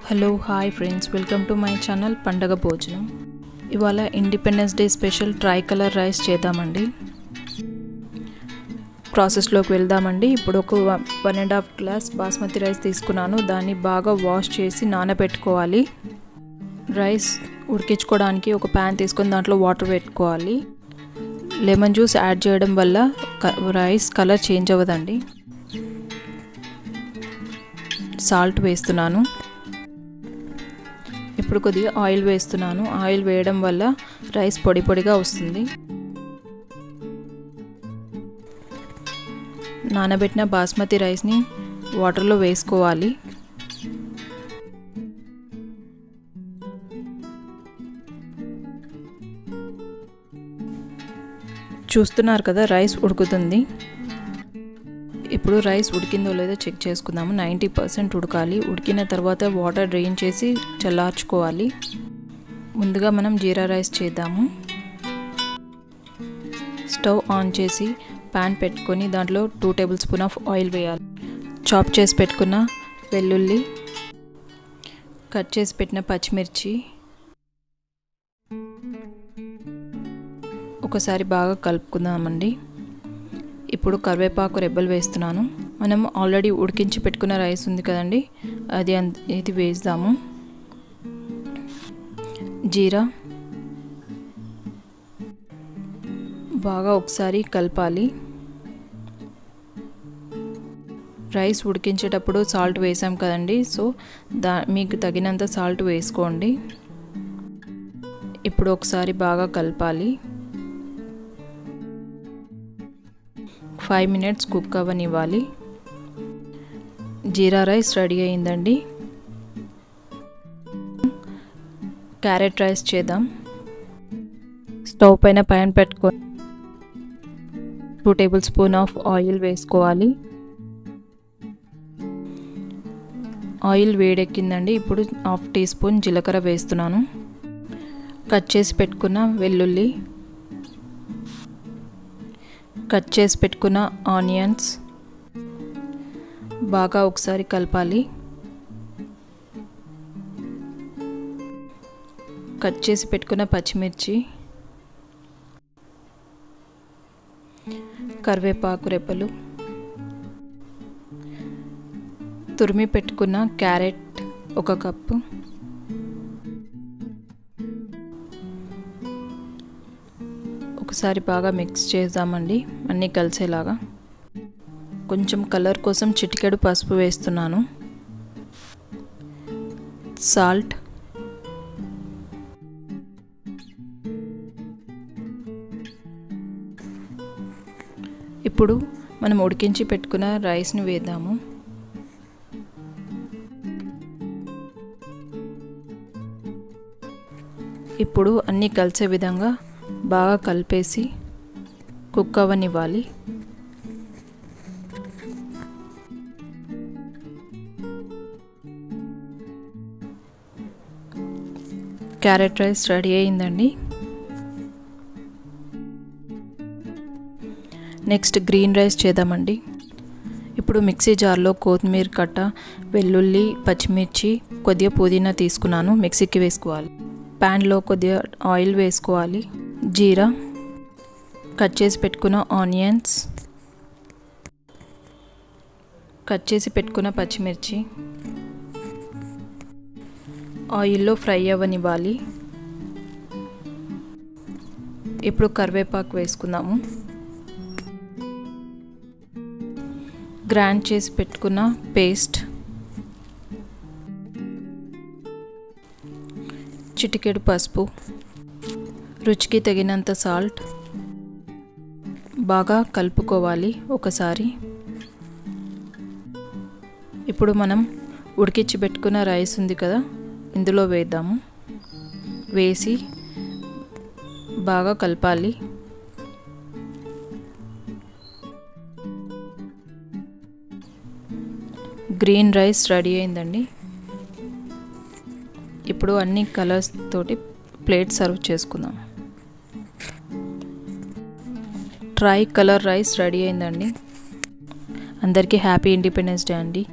Hello hi friends, welcome to my channel పండగ భోజనం. ఇవాళ independence day special try colour rice చేద్దామండి. ప్రాసెస్లోకి వెళ్దామండి. ఇప్పుడు ఒక 1.5 గ్లాస్ బాస్మతి రైస్ తీసుకున్నాను. దాన్ని బాగా వాష్ చేసి నానబెట్టుకోవాలి. రైస్ ఉడికించుకోవడానికి ఒక ప్యాన్ తీసుకొని దాంట్లో వాటర్ పెట్టుకోవాలి. లెమన్ జ్యూస్ యాడ్ చేయడం వల్ల రైస్ కలర్ చేంజ్ అవ్వదండి. సాల్ట్ వేస్తున్నాను. ఇప్పుడు కొద్దిగా ఆయిల్ వేస్తున్నాను. ఆయిల్ వేయడం వల్ల రైస్ పొడి పొడిగా వస్తుంది. నానబెట్టిన బాస్మతి రైస్ని వాటర్లో వేసుకోవాలి. చూస్తున్నారు కదా, రైస్ ఉడుకుతుంది. ఇప్పుడు రైస్ ఉడికిందో లేదో చెక్ చేసుకుందాము. 90% ఉడకాలి. ఉడికిన తర్వాత వాటర్ డ్రైన్ చేసి చల్లార్చుకోవాలి. ముందుగా మనం జీరా రైస్ చేద్దాము. స్టవ్ ఆన్ చేసి ప్యాన్ పెట్టుకొని దాంట్లో 2 టేబుల్ స్పూన్ ఆఫ్ ఆయిల్ వేయాలి. చాప్ చేసి పెట్టుకున్న వెల్లుల్లి, కట్ చేసి పెట్టిన పచ్చిమిర్చి ఒకసారి బాగా కలుపుకుందామండి. ఇప్పుడు కరివేపాకు రెబ్బలు వేస్తున్నాను. మనం ఆల్రెడీ ఉడికించి పెట్టుకున్న రైస్ ఉంది కదండి, ఇది వేద్దాము. జీరా బాగా ఒకసారి కలపాలి. రైస్ ఉడికించేటప్పుడు సాల్ట్ వేసాం కదండి, సో మీకు తగినంత సాల్ట్ వేసుకోండి. ఇప్పుడు ఒకసారి బాగా కలపాలి. 5 మినిట్స్ కుక్ అవ్వనివ్వాలి. జీరా రైస్ రెడీ అయిందండి. క్యారెట్ రైస్ చేద్దాం. స్టవ్ పైన ప్యాన్ పెట్టుకొని 2 టేబుల్ స్పూన్ ఆఫ్ ఆయిల్ వేసుకోవాలి. ఆయిల్ వేడెక్కిందండి. ఇప్పుడు 1/2 టీ స్పూన్ జీలకర్ర వేస్తున్నాను. కట్ చేసి పెట్టుకున్న వెల్లుల్లి, కట్ చేసి పెట్టుకున్న ఆనియన్స్ బాగా ఒకసారి కలపాలి. కట్ చేసి పెట్టుకున్న పచ్చిమిర్చి, కరివేపాకు రెబ్బలు, తురిమి పెట్టుకున్న క్యారెట్ 1 కప్పు, ఒకసారి బాగా మిక్స్ చేద్దామండి అన్నీ కలిసేలాగా. కొంచెం కలర్ కోసం చిటికెడు పసుపు వేస్తున్నాను. సాల్ట్, ఇప్పుడు మనం ఉడికించి పెట్టుకున్న రైస్ని వేద్దాము. ఇప్పుడు అన్నీ కలిసే విధంగా బాగా కలిపేసి కుక్ అవ్వనివ్వాలి. క్యారెట్ రైస్ రెడీ అయిందండి. నెక్స్ట్ గ్రీన్ రైస్ చేద్దామండి. ఇప్పుడు మిక్సీ జార్లో కొత్తిమీర కట్ట, వెల్లుల్లి, పచ్చిమిర్చి, కొద్దిగా పుదీనా తీసుకున్నాను. మిక్సీకి వేసుకోవాలి. ప్యాన్లో కొద్దిగా ఆయిల్ వేసుకోవాలి. జీరా, కట్ చేసి పెట్టుకున్న ఆనియన్స్, కట్ చేసి పెట్టుకున్న పచ్చిమిర్చి ఆయిల్లో ఫ్రై అవ్వనివ్వాలి. ఇప్పుడు కరివేపాకు వేసుకుందాము. గ్రైండ్ చేసి పెట్టుకున్న పేస్ట్, చిటికెడు పసుపు, రుచికి తగినంత సాల్ట్ బాగా కలుపుకోవాలి ఒకసారి. ఇప్పుడు మనం ఉడికించి పెట్టుకున్న రైస్ ఉంది కదా, ఇందులో వేద్దాము. వేసి బాగా కలపాలి. గ్రీన్ రైస్ రెడీ అయిందండి. ఇప్పుడు అన్ని కలర్స్ తోటి ప్లేట్ సర్వ్ చేసుకుందాం. ట్రై కలర్ రైస్ రెడీ అయిందండి. అందరికీ హ్యాపీ ఇండిపెండెన్స్ డే అండి.